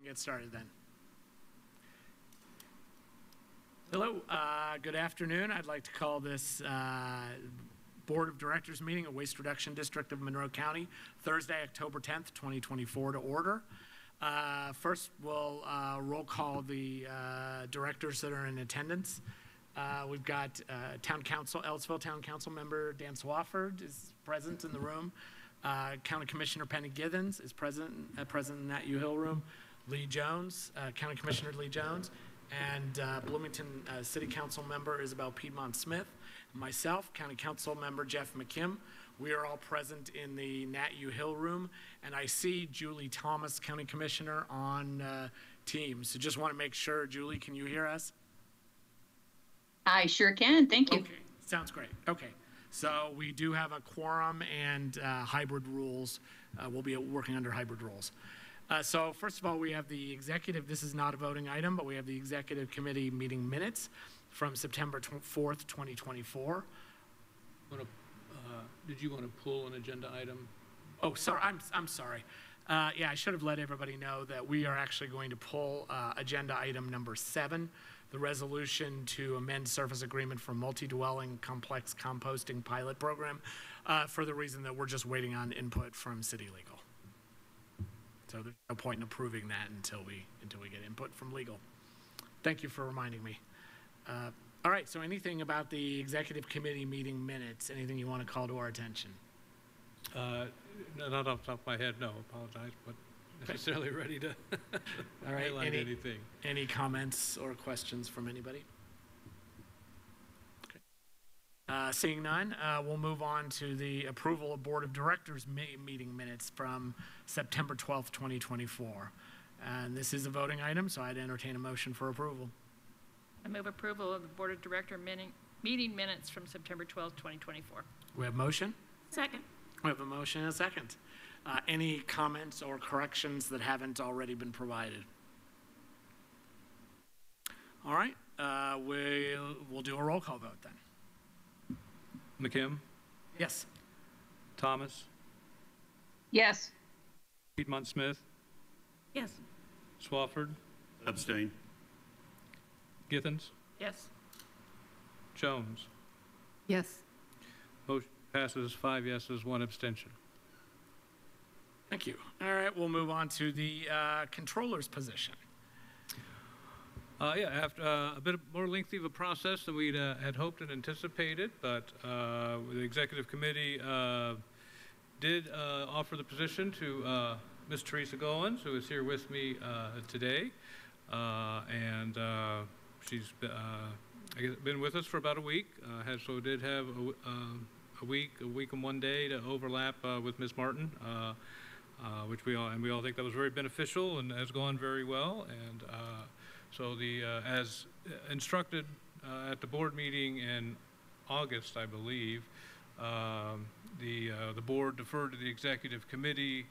Get started then. Hello, good afternoon. I'd like to call this Board of Directors meeting of Waste Reduction District of Monroe County, Thursday, October 10th, 2024 to order. First, we'll roll call the directors that are in attendance. We've got Ellisville Town Council member Dan Swafford is present in the room. County Commissioner Penny Githens is present in that U-Hill room. Lee Jones, County Commissioner Lee Jones, and Bloomington City Council member Isabel Piedmont Smith. Myself, County Council member Jeff McKim. We are all present in the Nat U-Hill room, and I see Julie Thomas, County Commissioner, on Teams. So just want to make sure, Julie, can you hear us? I sure can, thank you. Okay, sounds great. Okay, so we do have a quorum and hybrid rules. We'll be working under hybrid rules. So first of all, we have the executive, this is not a voting item, but we have the executive committee meeting minutes from September 4th, 2024. Did you want to pull an agenda item? Oh, sorry, I'm sorry. Yeah, I should have let everybody know that we are actually going to pull agenda item number 7, the resolution to amend service agreement for multi-dwelling complex composting pilot program, for the reason that we're just waiting on input from city legal. So there's no point in approving that until we get input from legal. Thank you for reminding me. All right, so anything about the executive committee meeting minutes, anything you want to call to our attention? Not off the top of my head, no, apologize, but necessarily ready to all right, highlight anything. Any comments or questions from anybody? Seeing none, we'll move on to the approval of Board of Directors meeting minutes from September 12th, 2024. And this is a voting item, so I'd entertain a motion for approval. I move approval of the Board of Director meeting minutes from September 12th, 2024. We have a motion? Second. We have a motion and a second. Any comments or corrections that haven't already been provided? All right, we'll do a roll call vote then. McKim? Yes. Thomas? Yes. Piedmont Smith? Yes. Swafford? Abstain. Githens? Yes. Jones? Yes. Motion passes 5 yeses, 1 abstention. Thank you. All right, we'll move on to the controller's position. Yeah, after a bit more lengthy of a process than we'd had hoped and anticipated, but the executive committee did offer the position to Ms. Teresa Goins, who is here with me today, and she's been with us for about a week. So did have a week and 1 day to overlap with Ms. Martin, which we all think that was very beneficial and has gone very well. And so as instructed at the board meeting in August, I believe, the board deferred to the executive committee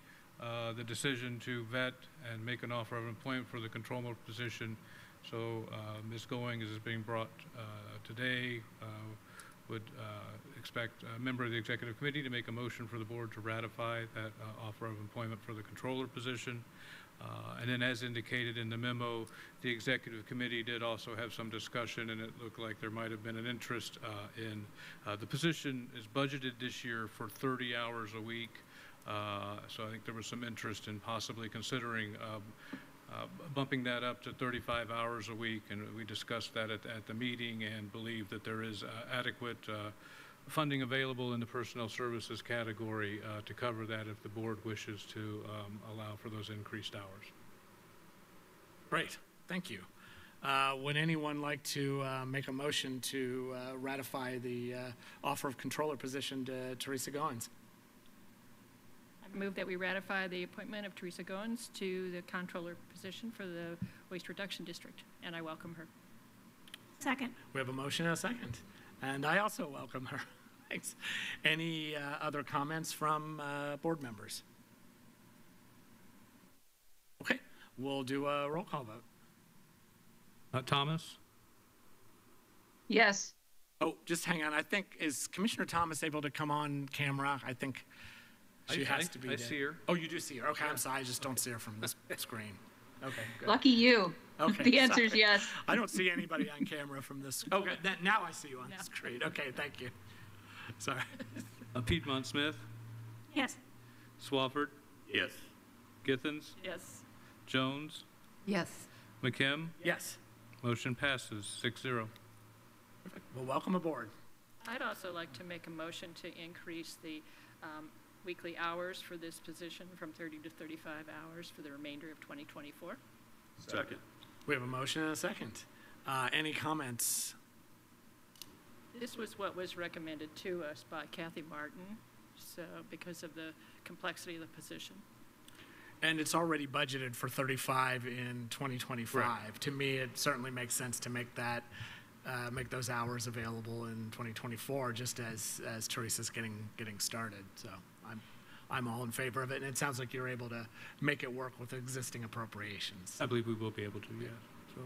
the decision to vet and make an offer of employment for the controller position. So Ms. Goins is being brought today. Would expect a member of the executive committee to make a motion for the board to ratify that offer of employment for the controller position. And then, as indicated in the memo, the executive committee did also have some discussion, and it looked like there might have been an interest in the position is budgeted this year for 30 hours a week. So I think there was some interest in possibly considering bumping that up to 35 hours a week, and we discussed that at the meeting and believe that there is adequate funding available in the personnel services category to cover that if the board wishes to allow for those increased hours. Great, thank you. Would anyone like to make a motion to ratify the offer of controller position to Teresa Goins? I move that we ratify the appointment of Teresa Goins to the controller position for the Waste Reduction District, and I welcome her. Second. We have a motion and a second, and I also welcome her. Thanks. Any other comments from board members? Okay, we'll do a roll call vote. Thomas? Yes. Oh, just hang on. I think, is Commissioner Thomas able to come on camera? I think she has to be I see her. Oh, you do see her. Okay, I'm sorry. I just don't see her from this screen. Okay, good. Lucky you. Okay, The answer is sorry. yes. I don't see anybody on camera from this. Okay, now I see you on No. the screen. Okay, thank you. Sorry. Piedmont Smith, Yes. Swafford, Yes. Githens, Yes. Jones, Yes. McKim. Yes. Motion passes 6-0. Perfect. Well, welcome aboard. I'd also like to make a motion to increase the weekly hours for this position from 30 to 35 hours for the remainder of 2024. Second. We have a motion and a second. Any comments? This was what was recommended to us by Kathy Martin, so because of the complexity of the position. And it's already budgeted for 35 in 2025. Correct. To me, it certainly makes sense to make that, make those hours available in 2024, just as Teresa's getting started. So I'm all in favor of it, and it sounds like you're able to make it work with existing appropriations. I believe we will be able to, yes. So,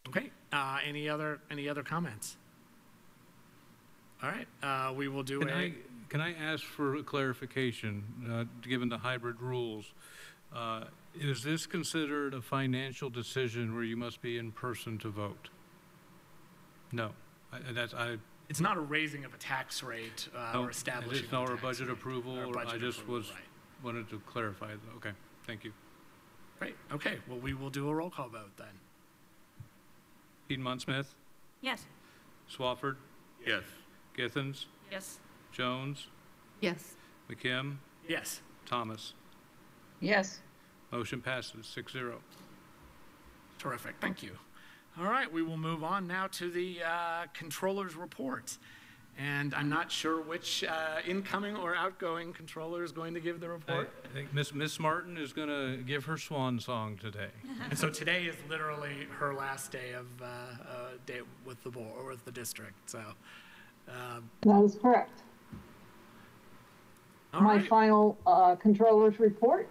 Okay. Any other comments? All right. We will do Can I ask for a clarification, given the hybrid rules? Is this considered a financial decision where you must be in person to vote? No. It's not a raising of a tax rate or establishing. It's not of a a tax budget rate approval, or a or budget I just approval, was, right. wanted to clarify. Okay, thank you. Great. Okay. Well, we will do a roll call vote then. Piedmont Smith, Yes. Swafford, Yes. Githens, Yes. Jones, Yes. McKim, Yes. Thomas. Yes. Motion passes 6-0. Terrific. Thank you. All right. We will move on now to the controller's report. And I'm not sure which incoming or outgoing controller is going to give the report. I think Miss Martin is going to give her swan song today. And so today is literally her last day of day with the board or with the district. So, That is correct. all My right. final controller's report.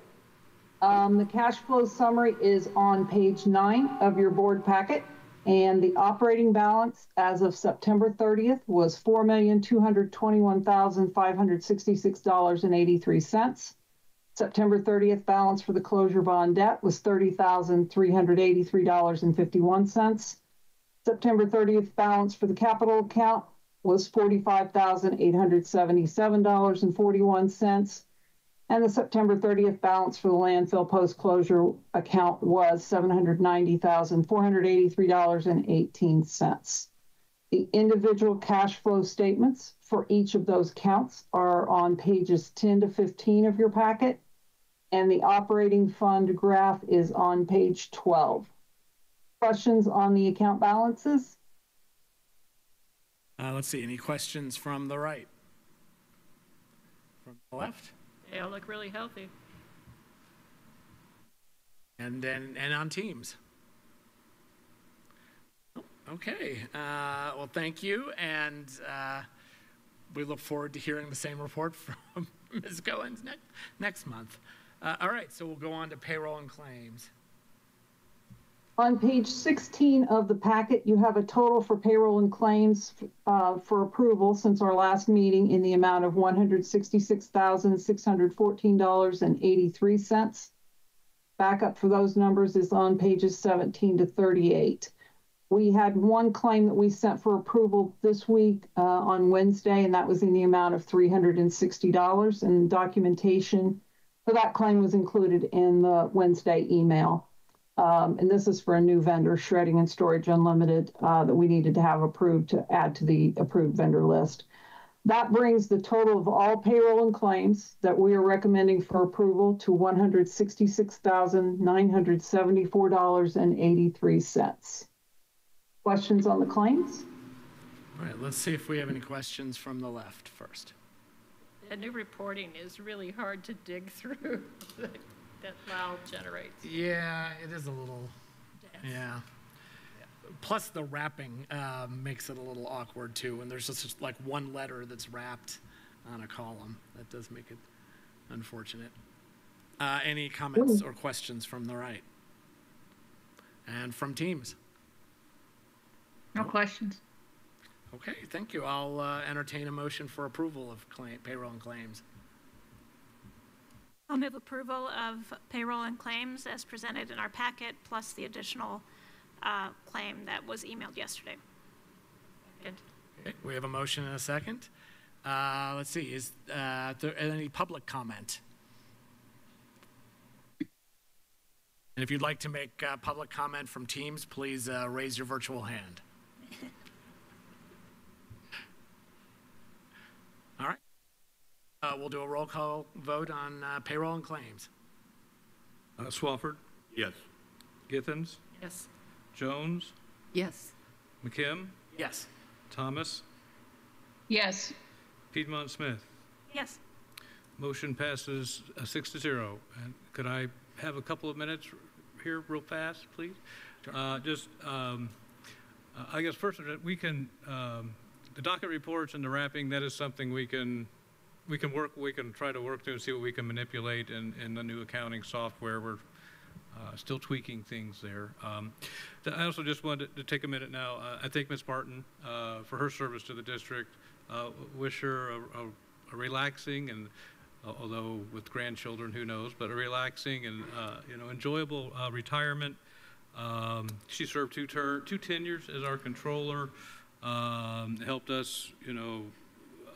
The cash flow summary is on page 9 of your board packet, and the operating balance as of September 30th was $4,221,566.83. September 30th balance for the closure bond debt was $30,383.51. September 30th balance for the capital account was $45,877.41. And the September 30th balance for the landfill post-closure account was $790,483.18. The individual cash flow statements for each of those counts are on pages 10 to 15 of your packet, and the operating fund graph is on page 12. Questions on the account balances? Let's see. Any questions from the right? From the left? They all look really healthy. And on teams. Okay. Well, thank you. And we look forward to hearing the same report from Ms. Goins next month. All right. So we'll go on to payroll and claims. On page 16 of the packet, you have a total for payroll and claims for approval since our last meeting in the amount of $166,614.83. Backup for those numbers is on pages 17 to 38. We had one claim that we sent for approval this week on Wednesday, and that was in the amount of $360. And documentation for that claim was included in the Wednesday email. And this is for a new vendor, Shredding and Storage Unlimited, that we needed to have approved to add to the approved vendor list. That brings the total of all payroll and claims that we are recommending for approval to $166,974.83. Questions on the claims? All right. Let's see if we have any questions from the left first. The new reporting is really hard to dig through that Lyle generates. Yeah, it is a little. Yeah. Plus the wrapping makes it a little awkward too. And there's just like one letter that's wrapped on a column. That does make it unfortunate. Any comments or questions from the right? And from teams? No questions. Okay, thank you. I'll entertain a motion for approval of payroll and claims. I'll move approval of payroll and claims as presented in our packet, plus the additional claim that was emailed yesterday. Good. Okay, we have a motion and a second. Let's see, is there any public comment? And if you'd like to make public comment from Teams, please raise your virtual hand. All right. We'll do a roll call vote on payroll and claims. Swafford, Yes. Githens, Yes. Jones, Yes. McKim, Yes. Thomas, Yes. Piedmont Smith. Yes. Motion passes 6-0. And could I have a couple of minutes here real fast, please? I guess first, we can, the docket reports and the wrapping, that is something we can try to work through and see what we can manipulate in the new accounting software. We're still tweaking things there. I also just wanted to take a minute now. I thank Ms. Martin for her service to the district. Wish her a relaxing and, although with grandchildren, who knows, but a relaxing and enjoyable retirement. She served two tenures as our controller, helped us,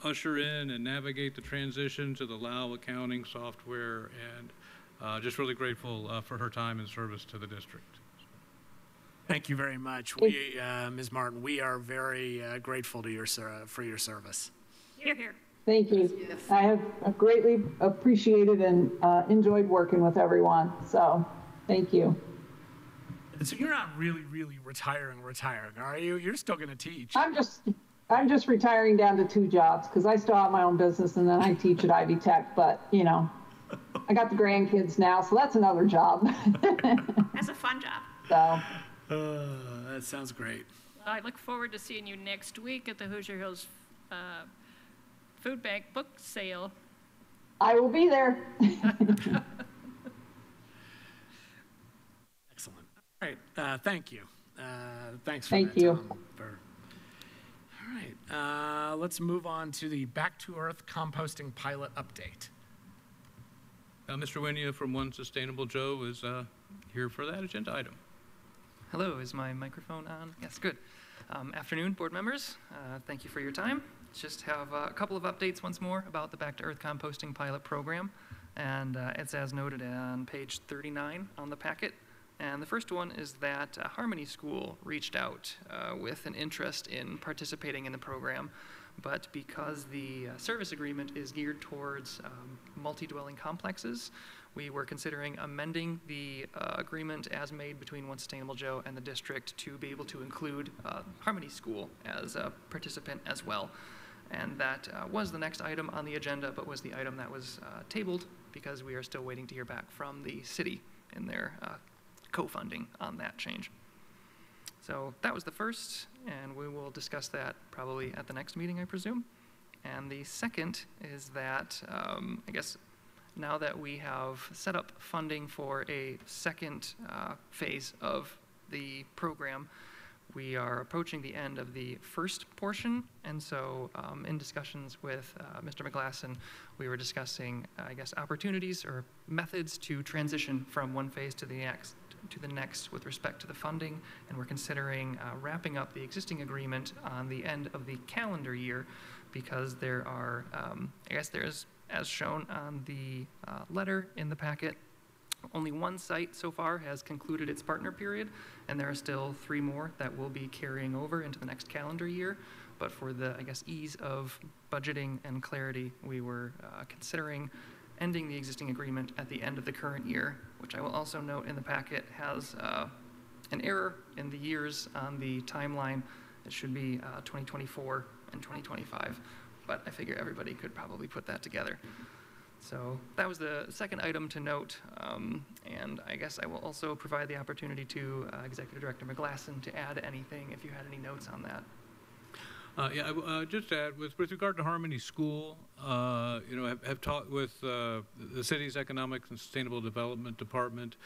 usher in and navigate the transition to the LAO accounting software, and just really grateful for her time and service to the district. Thank you very much. We, Ms. Martin, we are very grateful to for your service. Here, here. Thank you. Yes. I have greatly appreciated and enjoyed working with everyone. So thank you. And so you're not really retiring, are you? You're still going to teach. I'm just retiring down to 2 jobs because I still have my own business and then I teach at Ivy Tech. But, I got the grandkids now, so that's another job. That's a fun job. So That sounds great. I look forward to seeing you next week at the Hoosier Hills Food Bank book sale. I will be there. Excellent. All right. Thank you. Thanks for Thank that, you. Tom, All right. Let's move on to the Back to Earth composting pilot update. Mr. Winia from One Sustainable Joe is here for that agenda item. Hello, is my microphone on? Yes, good. Afternoon, board members. Thank you for your time. Just have a couple of updates once more about the Back to Earth composting pilot program. And it's as noted on page 39 on the packet. And the first one is that Harmony School reached out with an interest in participating in the program. But because the service agreement is geared towards multi-dwelling complexes, we were considering amending the agreement as made between One Sustainable Joe and the district to be able to include Harmony School as a participant as well. And that was the next item on the agenda, but was the item that was tabled because we are still waiting to hear back from the city in their co-funding on that change. So that was the first, and we will discuss that probably at the next meeting, I presume. And the second is that, I guess, now that we have set up funding for a second phase of the program, we are approaching the end of the first portion. And so in discussions with Mr. McGlasson, we were discussing, I guess, opportunities or methods to transition from one phase to the next with respect to the funding, and we're considering wrapping up the existing agreement on the end of the calendar year because there are, I guess there's, as shown on the letter in the packet, only one site so far has concluded its partner period, and there are still 3 more that will be carrying over into the next calendar year. But for the, I guess, ease of budgeting and clarity, we were considering ending the existing agreement at the end of the current year, which I will also note in the packet has an error in the years on the timeline. It should be 2024 and 2025, but I figure everybody could probably put that together. So that was the second item to note, and I guess I will also provide the opportunity to Executive Director McGlasson to add anything if you had any notes on that. Just to add, with regard to Harmony School, have talked with the city's Economic and Sustainable Development Department.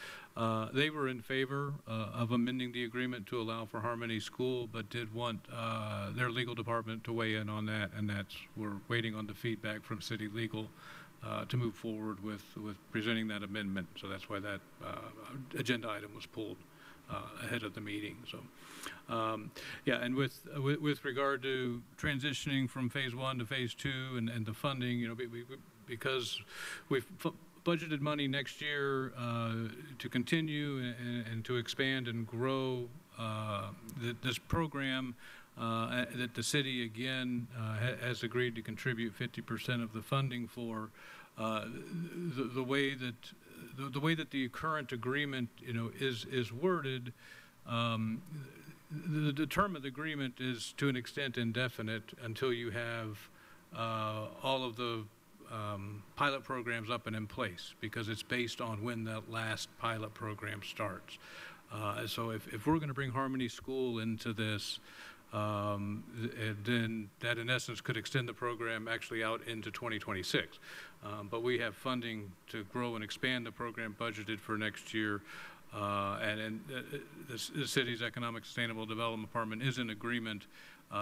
They were in favor of amending the agreement to allow for Harmony School, but did want their legal department to weigh in on that, and we're waiting on the feedback from city legal to move forward with presenting that amendment. So that's why that agenda item was pulled ahead of the meeting. So, yeah, and with regard to transitioning from phase 1 to phase 2 and the funding, you know, because we've budgeted money next year to continue and to expand and grow this program, that the city again has agreed to contribute 50% of the funding for. The way that the current agreement, you know, is worded, the term of the agreement is to an extent indefinite until you have all of the pilot programs up and in place, because it's based on when that last pilot program starts. So if we're going to bring Harmony School into this, then that in essence could extend the program actually out into 2026. But we have funding to grow and expand the program budgeted for next year. And the city's Economic Sustainable Development Department is in agreement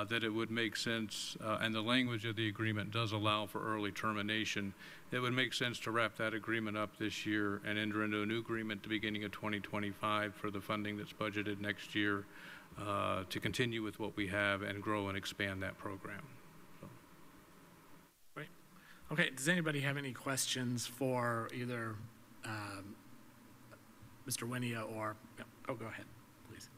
that it would make sense, and the language of the agreement does allow for early termination. It would make sense to wrap that agreement up this year and enter into a new agreement at the beginning of 2025 for the funding that's budgeted next year to continue with what we have and grow and expand that program. So. Great. Okay, does anybody have any questions for either Mr. Winia or, oh, go ahead, please.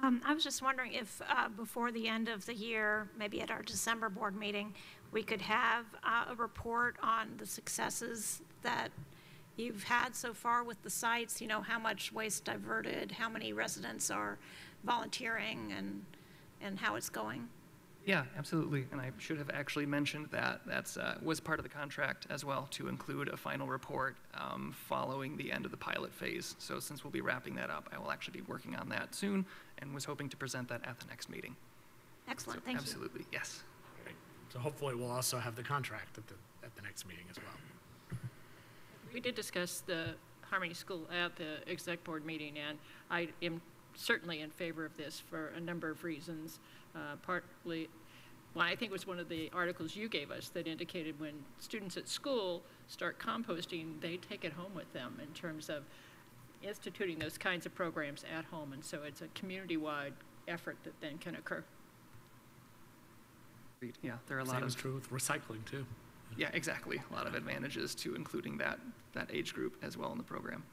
I was just wondering if before the end of the year, maybe at our December board meeting, we could have a report on the successes that you've had so far with the sites, you know, how much waste diverted, how many residents are volunteering, and how it's going. Yeah, absolutely. And I should have actually mentioned that was part of the contract as well, to include a final report following the end of the pilot phase. So since we'll be wrapping that up, I will actually be working on that soon and was hoping to present that at the next meeting. Excellent, So, thank absolutely, yes. Great. So hopefully we'll also have the contract at the next meeting as well. We did discuss the Harmony School at the exec board meeting, and I am certainly in favor of this for a number of reasons. Partly, well, I think it was one of the articles you gave us that indicated when students at school start composting, they take it home with them in terms of instituting those kinds of programs at home. And so it's a community-wide effort that then can occur. Yeah, there are a lot Same of is true with recycling too. Yeah, exactly. A lot of advantages to including that age group as well in the program.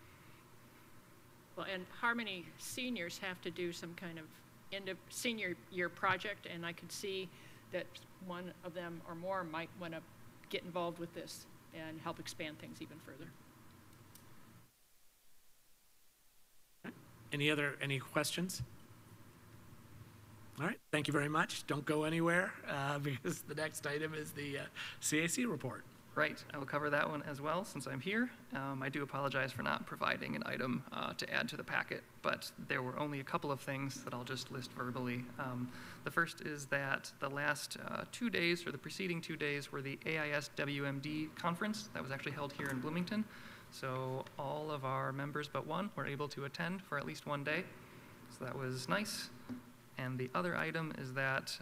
Well, and Harmony seniors have to do some kind of end of senior year project, and I could see that one of them or more might want to get involved with this and help expand things even further. Any questions? All right, thank you very much. Don't go anywhere because the next item is the CAC report. Right, I will cover that one as well since I'm here. I do apologize for not providing an item to add to the packet, but there were only a couple of things that I'll just list verbally. The first is that the last 2 days, or the preceding 2 days, were the AIS WMD conference that was actually held here in Bloomington. So all of our members but one were able to attend for at least one day. So that was nice. And the other item is that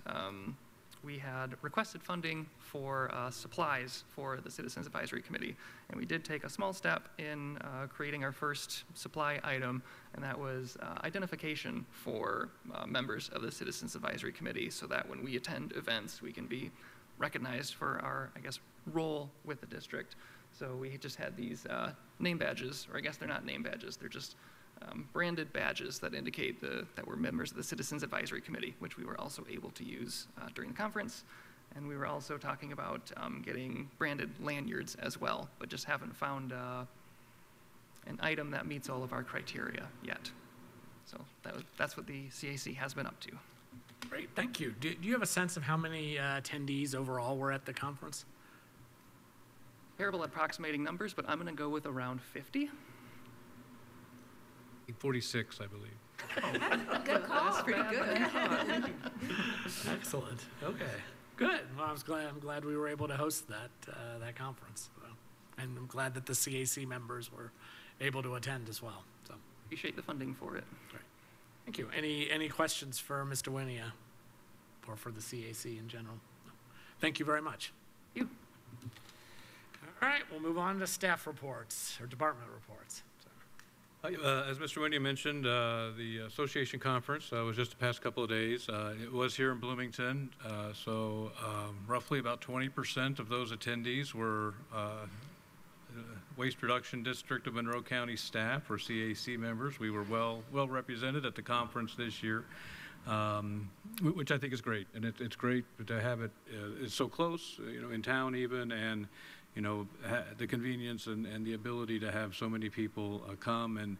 we had requested funding for supplies for the Citizens Advisory Committee. And we did take a small step in creating our first supply item, and that was identification for members of the Citizens Advisory Committee, so that when we attend events, we can be recognized for our, I guess, role with the district. So we just had these name badges, or I guess they're not name badges, they're just branded badges that indicate that we're members of the Citizens Advisory Committee, which we were also able to use during the conference. And we were also talking about getting branded lanyards as well, but just haven't found an item that meets all of our criteria yet. So that's what the CAC has been up to. Great, thank you. Do you have a sense of how many attendees overall were at the conference? Terrible at approximating numbers, but I'm going to go with around 50. 46, I believe. Good call. That's pretty good. Excellent. Okay. Good. Well, I'm glad we were able to host that conference, and I'm glad that the CAC members were able to attend as well. So Appreciate the funding for it. great. Thank you. Any questions for Mr. Winia or for the CAC in general? No. Thank you very much. You. All All right, we'll move on to staff reports or department reports. As Mr. Windy mentioned, the association conference was just the past couple of days. It was here in Bloomington, so roughly about 20% of those attendees were Waste Reduction District of Monroe County staff or CAC members. We were well represented at the conference this year, which I think is great, and it's great to have it. It's so close, in town even, and the convenience and the ability to have so many people come and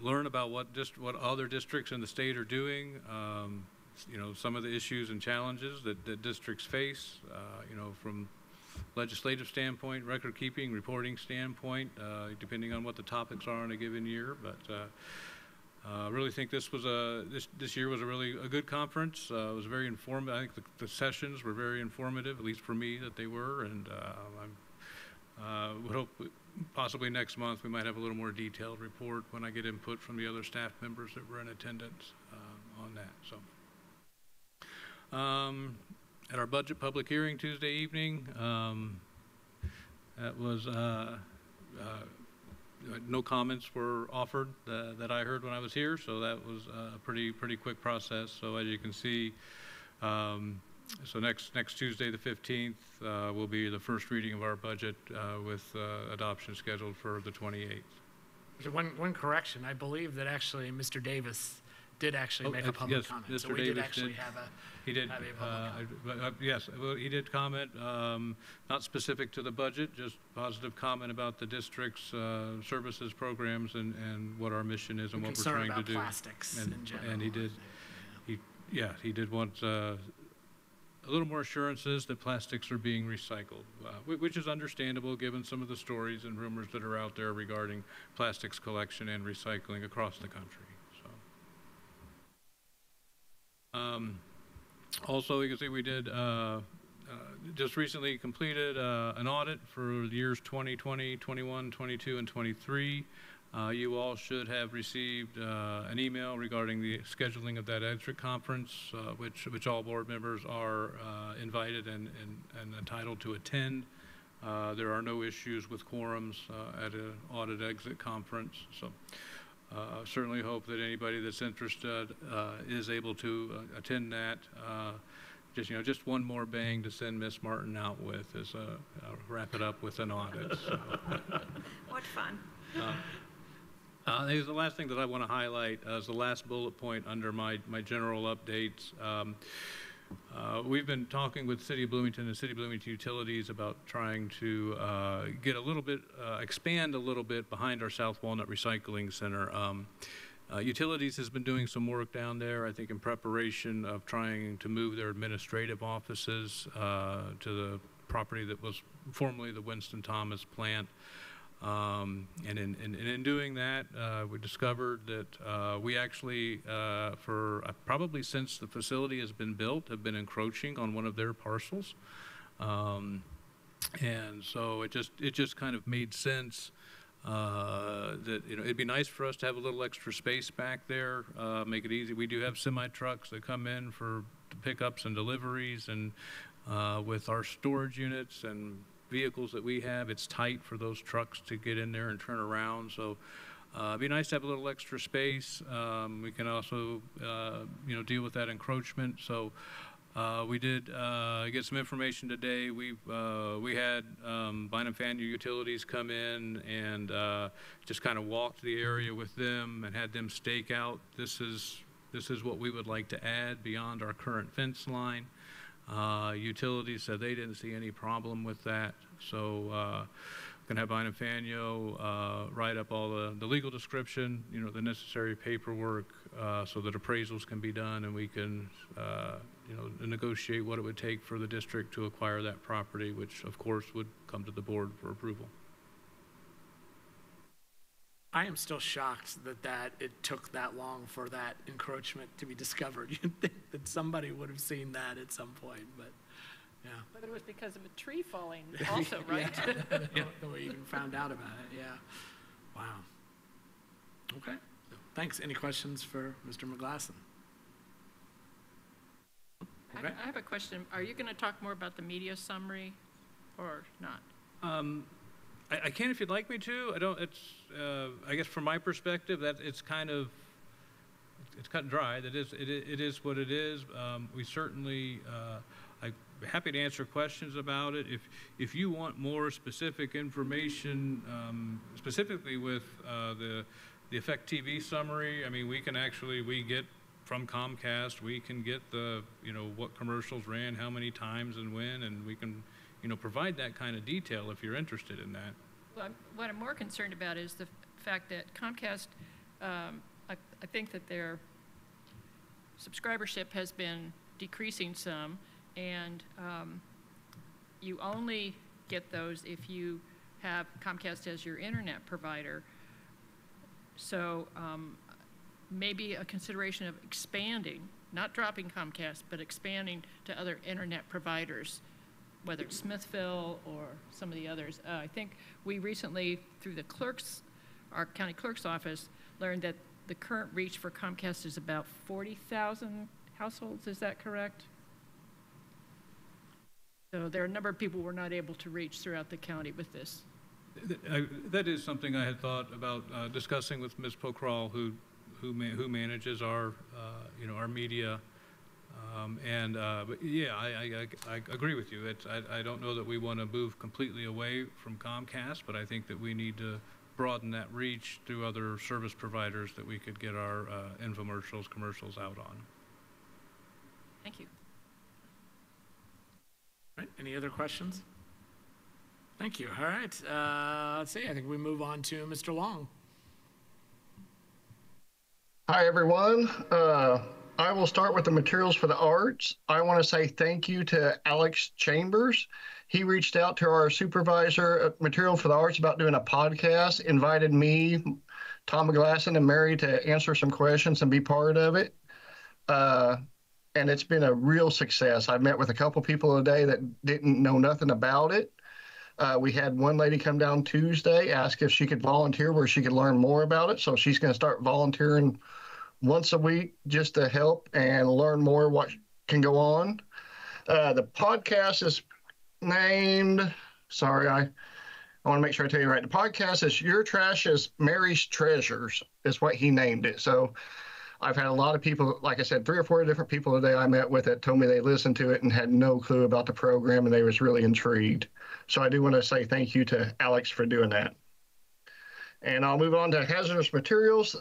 learn about what other districts in the state are doing, some of the issues and challenges that districts face, from legislative standpoint, record keeping, reporting standpoint, depending on what the topics are in a given year. But I really think this year was a good conference. It was very informative. I think the sessions were very informative, at least for me, that they were. And I would hope possibly next month we might have a little more detailed report when I get input from the other staff members that were in attendance on that. So, at our budget public hearing Tuesday evening, that was. No comments were offered that I heard when I was here, so that was a pretty quick process. So as you can see, so next Tuesday, the 15th, will be the first reading of our budget with adoption scheduled for the 28th. One correction, I believe that actually Mr. Davis did actually make a public comment. Yes, so Mr. we Davis did actually have a public comment. Yes, well, he did comment, not specific to the budget, just positive comment about the district's services, programs, and what our mission is and what we're trying to do. Plastics in general. And he did want a little more assurances that plastics are being recycled, which is understandable given some of the stories and rumors that are out there regarding plastics collection and recycling across the country. Also, you can see we did just recently completed an audit for the years 2020, 21, 22, and 23. You all should have received an email regarding the scheduling of that exit conference, which all board members are invited and entitled to attend. There are no issues with quorums at an audit exit conference. So. Certainly hope that anybody that's interested is able to attend that. Just one more bang to send Miss Martin out with as wrap it up with an audit. So. What fun. The last thing that I want to highlight is the last bullet point under my general updates. We've been talking with City of Bloomington and City of Bloomington Utilities about trying to get a little bit, expand a little bit behind our South Walnut Recycling Center. Utilities has been doing some work down there, I think in preparation of trying to move their administrative offices to the property that was formerly the Winston Thomas plant. And in doing that, we discovered that we actually, for probably since the facility has been built, have been encroaching on one of their parcels. And so it just kind of made sense that it'd be nice for us to have a little extra space back there, make it easy. We do have semi trucks that come in for pickups and deliveries, and with our storage units and vehicles that we have, it's tight for those trucks to get in there and turn around. So it'd be nice to have a little extra space. We can also deal with that encroachment. So we did get some information today. We had Bynum Faneuil Utilities come in and just kind of walked the area with them and had them stake out this is what we would like to add beyond our current fence line. Utilities said they didn't see any problem with that, so we're going to have Bynum Faneuil write up all the legal description, the necessary paperwork, so that appraisals can be done and we can, negotiate what it would take for the district to acquire that property, which of course would come to the board for approval. I am still shocked that it took that long for that encroachment to be discovered. You'd think that somebody would have seen that at some point, but yeah. But it was because of a tree falling also, right? Yeah. We even found out about it, yeah. Wow. Okay, thanks. Any questions for Mr. McGlasson? Okay. I have a question. Are you going to talk more about the media summary or not? I can if you'd like me to. I don't, I guess from my perspective, that it's cut and dry. That is, it is what it is. We certainly, I'm happy to answer questions about it. If you want more specific information, specifically with the Effect TV summary, I mean, we get from Comcast, we can get what commercials ran, how many times and when, and we can, provide that kind of detail if you're interested in that. Well, what I'm more concerned about is the fact that Comcast, I think that their subscribership has been decreasing some, and you only get those if you have Comcast as your internet provider. So maybe a consideration of expanding, not dropping Comcast, but expanding to other internet providers, whether it's Smithville or some of the others. I think we recently, through our county clerk's office, learned that the current reach for Comcast is about 40,000 households. Is that correct? So there are a number of people we're not able to reach throughout the county with this. That is something I had thought about discussing with Ms. Pokral, who manages our our media. But yeah, I agree with you. I don't know that we want to move completely away from Comcast, but I think that we need to broaden that reach through other service providers that we could get our commercials out on. Thank you. All right, any other questions? Thank you. All right, let's see. I think we move on to Mr. Long. Hi, everyone. I will start with the materials for the arts. I want to say thank you to Alex Chambers. He reached out to our supervisor at Material for the Arts about doing a podcast, invited me, Tom McGlasson, and Mary to answer some questions and be part of it. And it's been a real success. I met with a couple people today that didn't know nothing about it. We had one lady come down Tuesday, ask if she could volunteer where she could learn more about it. So she's going to start volunteering once a week just to help and learn more what can go on. The podcast is named, I want to make sure I tell you right. The podcast is Your Trash is Mary's Treasures is what he named it. So I've had a lot of people, like I said, 3 or 4 different people today I met with that told me they listened to it and had no clue about the program, and they was really intrigued. So I do want to say thank you to Alex for doing that. And I'll move on to hazardous materials.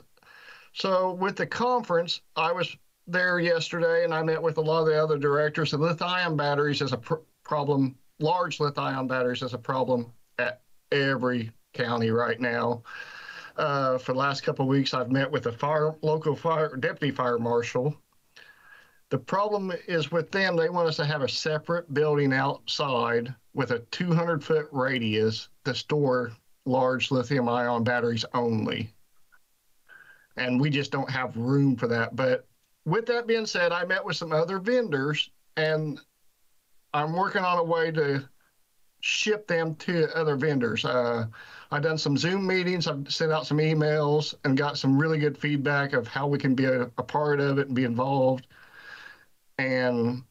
So with the conference, I was there yesterday and I met with a lot of the other directors. The lithium batteries is a problem. Large lithium batteries is a problem at every county right now. For the last couple of weeks, I've met with the local deputy fire marshal. The problem is with them, they want us to have a separate building outside with a 200-foot radius to store large lithium-ion batteries only. And we just don't have room for that. But with that being said, I met with some other vendors, and I'm working on a way to ship them to other vendors. I've done some Zoom meetings, I've sent out some emails, and got some really good feedback of how we can be a part of it and be involved. And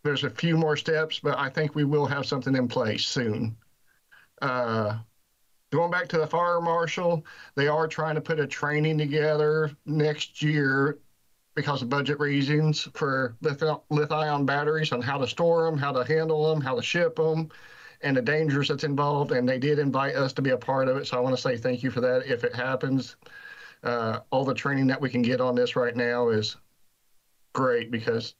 there's a few more steps, but I think we will have something in place soon. Going back to the fire marshal, they are trying to put a training together next year because of budget reasons for lithium batteries on how to store them, how to handle them, how to ship them, and the dangers that's involved. And they did invite us to be a part of it. So I want to say thank you for that if it happens. All the training that we can get on this right now is great because,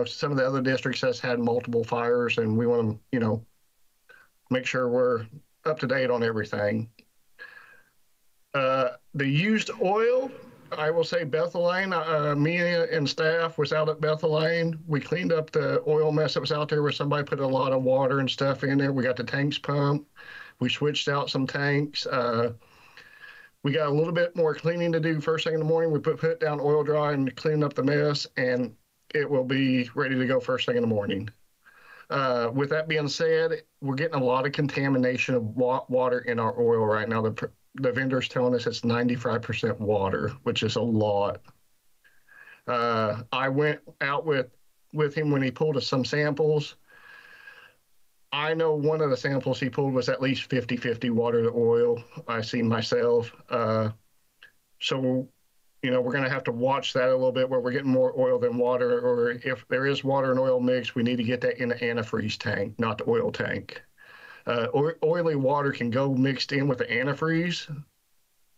some of the other districts has had multiple fires, and we want to, make sure we're up to date on everything. The used oil, I will say Bethel Lane, me and staff was out at Bethel Lane. We cleaned up the oil mess that was out there where somebody put a lot of water and stuff in there. We got the tanks pumped. We switched out some tanks. We got a little bit more cleaning to do first thing in the morning. We put down oil dry and cleaned up the mess, and it will be ready to go first thing in the morning. With that being said, we're getting a lot of contamination of water in our oil right now. The vendor's telling us it's 95% water, which is a lot. I went out with him when he pulled us some samples. I know one of the samples he pulled was at least 50-50 water to oil. I see myself. So, we're going to have to watch that a little bit where we're getting more oil than water, or if there is water and oil mix, we need to get that in the antifreeze tank, not the oil tank. Oily water can go mixed in with the antifreeze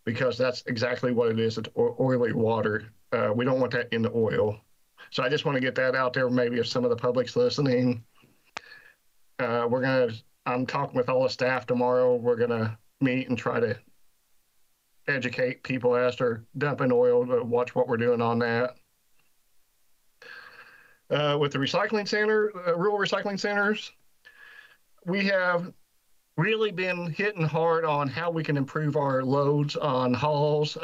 because that's exactly what it is. It's oily water. We don't want that in the oil. So I just want to get that out there. Maybe if some of the public's listening, I'm talking with all the staff tomorrow. We're going to meet and try to educate people as they're dumping oil to watch what we're doing on that. With the recycling center, rural recycling centers, we have really been hitting hard on how we can improve our loads on hauls,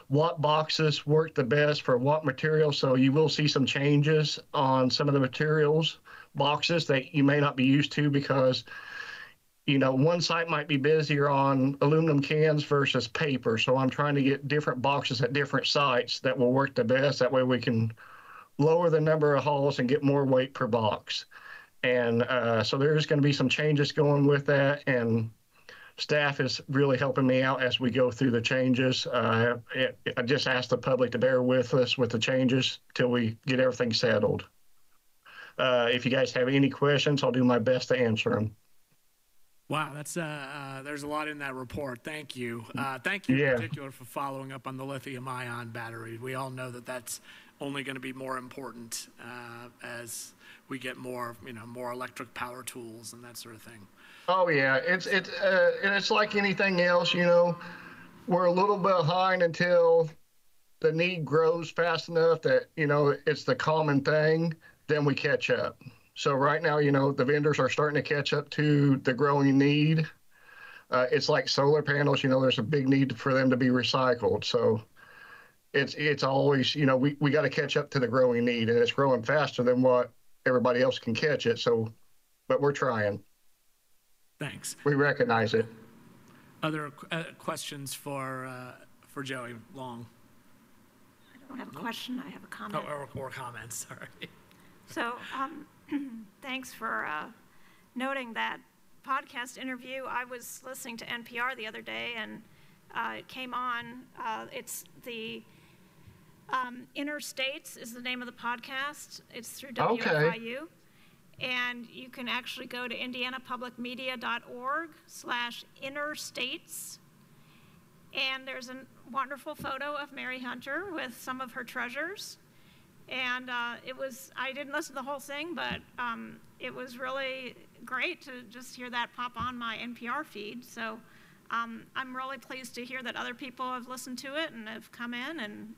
what boxes work the best for what material. So you will see some changes on some of the materials boxes that you may not be used to because one site might be busier on aluminum cans versus paper. So I'm trying to get different boxes at different sites that will work the best. That way we can lower the number of hauls and get more weight per box. And so there's going to be some changes going with that. And staff is really helping me out as we go through the changes. I just asked the public to bear with us with the changes till we get everything settled. If you guys have any questions, I'll do my best to answer them. Wow, that's there's a lot in that report. Thank you. Thank you in particular for following up on the lithium-ion battery. We all know that that's only going to be more important as we get more electric power tools and that sort of thing. Oh yeah, it's like anything else. We're a little behind until the need grows fast enough that it's the common thing. Then we catch up. So right now, the vendors are starting to catch up to the growing need. It's like solar panels, there's a big need for them to be recycled. So it's always, we got to catch up to the growing need, and it's growing faster than what everybody else can catch it. So, but we're trying. Thanks. We recognize it. Other questions for Joey Long? I don't have a question, I have a comment. Or comments, sorry. So, thanks for noting that podcast interview. I was listening to NPR the other day, and it came on. It's the Inner States is the name of the podcast. It's through WFIU. Okay. And you can actually go to indianapublicmedia.org/innerstates. And there's a wonderful photo of Mary Hunter with some of her treasures. And I didn't listen to the whole thing, but it was really great to just hear that pop on my NPR feed. So I'm really pleased to hear that other people have listened to it and have come in and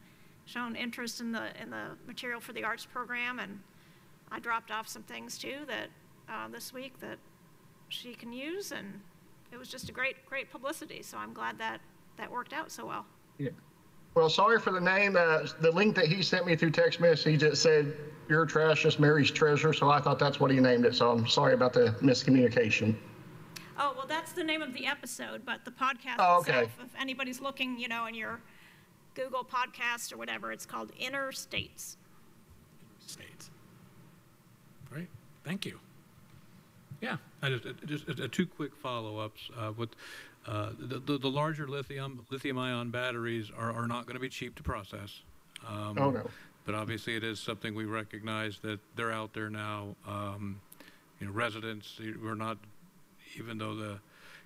shown interest in the material for the arts program. And I dropped off some things too that this week that she can use, and it was just a great publicity. So I'm glad that worked out so well. Yeah. Well, sorry for the name. The link that he sent me through text message, it said, "Your trash is Mary's treasure." So I thought that's what he named it. So I'm sorry about the miscommunication. Oh, well, that's the name of the episode, but the podcast okay. itself, if anybody's looking, in your Google podcast or whatever, it's called Inner States. States. Great. Thank you. Yeah. I just two quick follow-ups. With the larger lithium-ion batteries are not going to be cheap to process. Oh no. But obviously, it is something we recognize that they're out there now. Residents we're not, even though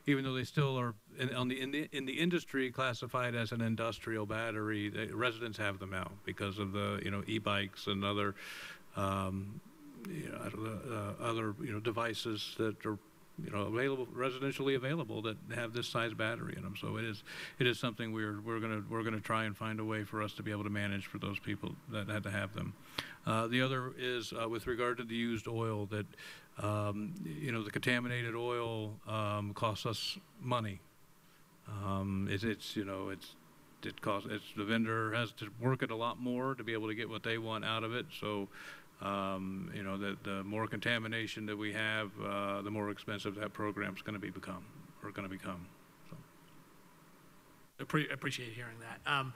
they still are in the industry classified as an industrial battery. Residents have them now because of the e-bikes and other. Other devices that are residentially available that have this size battery in them. So it is something we're gonna try and find a way for us to be able to manage for those people that had to have them. The other is with regard to the used oil that the contaminated oil costs us money. The vendor has to work it a lot more to be able to get what they want out of it. So. The more contamination that we have, the more expensive that program's going to become. So. Appreciate hearing that. On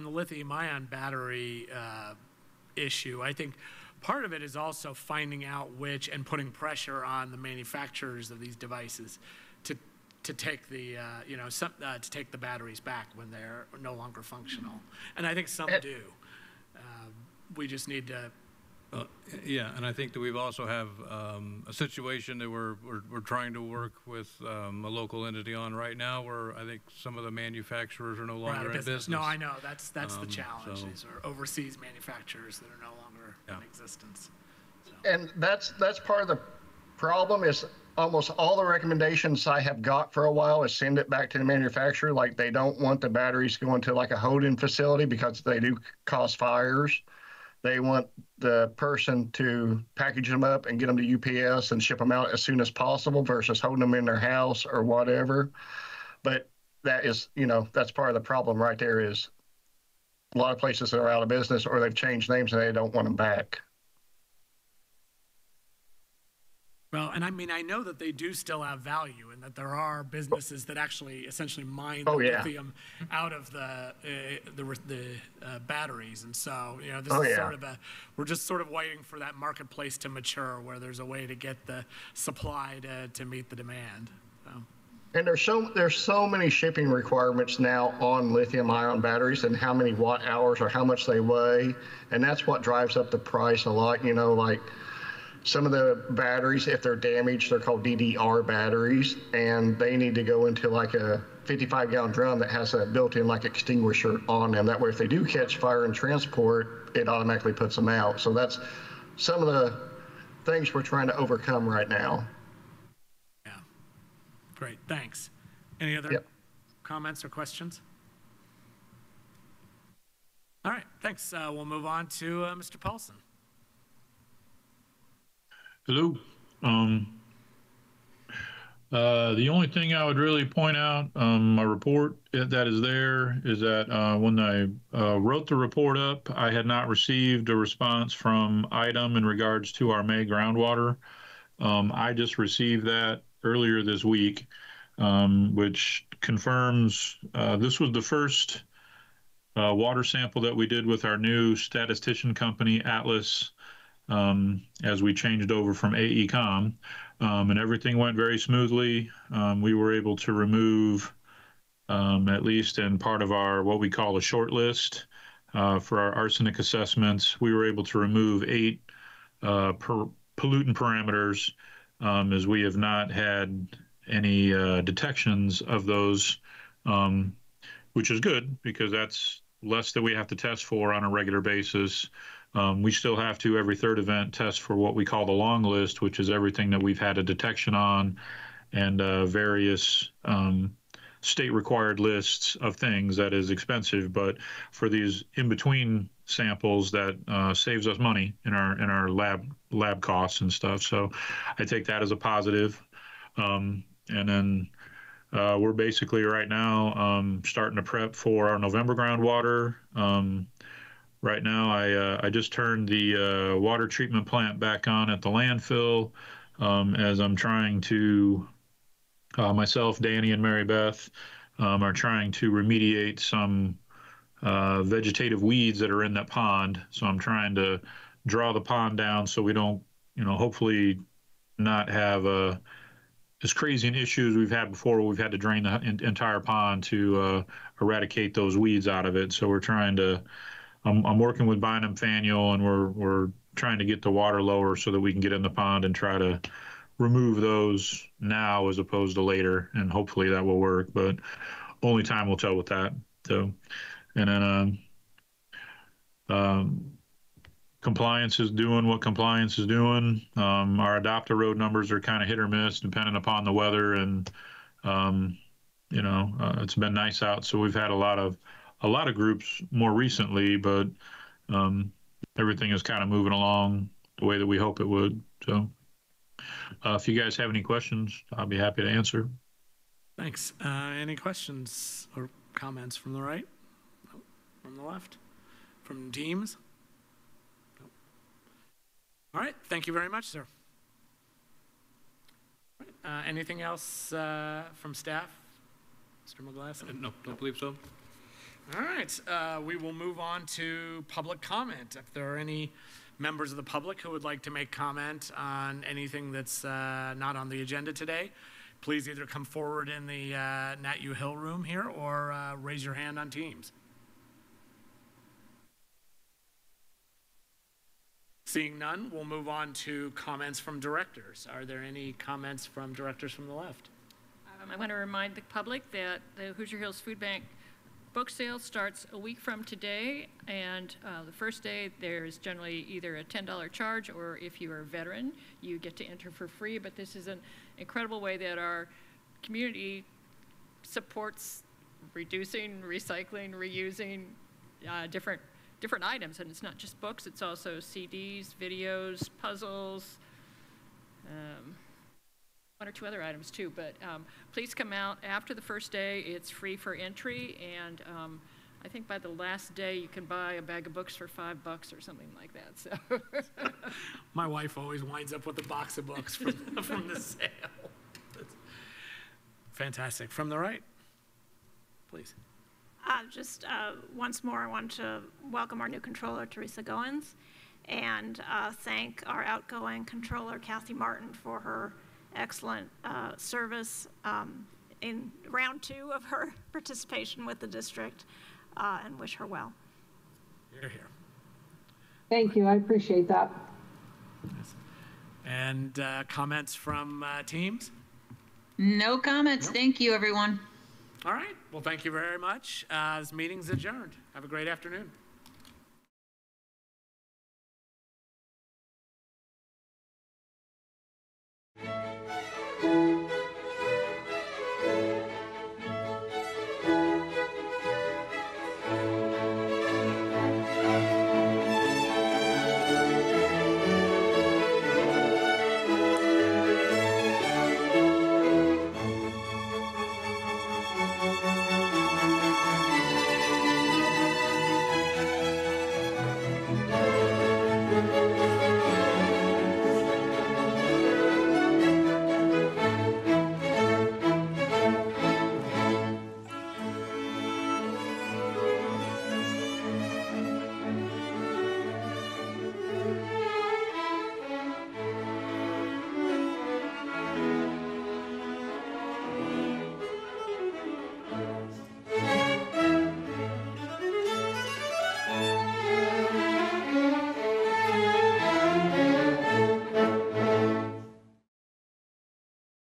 the lithium-ion battery issue, I think Part of it is also finding out which and putting pressure on the manufacturers of these devices to take the to take the batteries back when they're no longer functional. And I think some do. We just need to. Yeah, and I think that we've also have a situation that we're trying to work with a local entity on right now, where I think some of the manufacturers are no We're out longer of in business. business. No, I know, that's the challenge, so- these are overseas manufacturers that are no longer Yeah. in existence. So, And that's part of the problem is almost all the recommendations I have got for a while is send it back to the manufacturer. Like they don't want the batteries going to like a holding facility because they do cause fires. They want the person to package them up and get them to UPS and ship them out as soon as possible versus holding them in their house or whatever. But that is, that's part of the problem right there is a lot of places are out of business or they've changed names and they don't want them back. well, and I mean, I know that they do still have value and that there are businesses that actually essentially mine the Oh, yeah. lithium out of the batteries. And so, this Oh, is yeah. sort of we're just sort of waiting for that marketplace to mature where there's a way to get the supply to meet the demand. So. And there's so many shipping requirements now on lithium ion batteries and how many watt hours or how much they weigh. And that's what drives up the price a lot, like some of the batteries, if they're damaged, they're called DDR batteries, and they need to go into like a 55-gallon drum that has a built-in like extinguisher on them. That way, if they do catch fire in transport, it automatically puts them out. So that's some of the things we're trying to overcome right now. Yeah. Great, thanks. Any other comments or questions? All right, thanks. We'll move on to Mr. Paulson. Hello. The only thing I would really point out, my report that is there is that when I wrote the report up, I had not received a response from ITEM in regards to our May groundwater. I just received that earlier this week, which confirms this was the first water sample that we did with our new statistician company, Atlas, as we changed over from AECOM, and everything went very smoothly. We were able to remove, at least in part of our what we call a short list for our arsenic assessments, we were able to remove 8 pollutant parameters, as we have not had any detections of those, which is good because that's less that we have to test for on a regular basis. We still have to, every third event, test for what we call the long list, which is everything that we've had a detection on and various state-required lists of things that is expensive. But for these in-between samples, that saves us money in our lab costs and stuff. So I take that as a positive. And then we're basically right now starting to prep for our November groundwater. Right now, I just turned the water treatment plant back on at the landfill as I'm trying to, myself, Danny, and Mary Beth are trying to remediate some vegetative weeds that are in that pond. So I'm trying to draw the pond down so we don't, hopefully not have as crazy an issue as we've had before where we've had to drain the entire pond to eradicate those weeds out of it. So we're trying to, I'm working with Bynum Faneuil, and we're trying to get the water lower so that we can get in the pond and try to remove those now as opposed to later, and hopefully that will work, but only time will tell with that. So, and then compliance is doing what compliance is doing. Our adopt a road numbers are kind of hit or miss depending upon the weather, and it's been nice out, so we've had a lot of groups more recently, but everything is kind of moving along the way that we hope it would. So if you guys have any questions, I'll be happy to answer. Thanks. Any questions or comments from the right? Nope. From the left? From teams? Nope. All right. Thank you very much, sir. Anything else from staff? Mr. McGlasson? No, don't believe so. All right, we will move on to public comment. If there are any Members of the public who would like to make comment on anything that's not on the agenda today, please either come forward in the Nat U Hill room here or raise your hand on Teams. Seeing none, we'll move on to comments from directors. Are there any comments from directors from the left? I want to remind the public that the Hoosier Hills Food Bank book sale starts a week from today, and the first day there's generally either a $10 charge, or if you are a veteran, you get to enter for free. But this is an incredible way that our community supports reducing, recycling, reusing different items. And it's not just books, it's also CDs, videos, puzzles, one or two other items too. But please come out after the first day. It's free for entry, and I think by the last day you can buy a bag of books for $5 or something like that. So My wife always winds up with a box of books from the sale. That's fantastic. From the right, please. Just once more, I want to welcome our new controller, Teresa Goins, and thank our outgoing controller, Kathy Martin, for her excellent service in round 2 of her participation with the district, and wish her well. You're here. Thank you. I appreciate that. And comments from teams? No comments. Nope. Thank you, everyone. All right. Well, thank you very much. This meeting's adjourned. Have a great afternoon.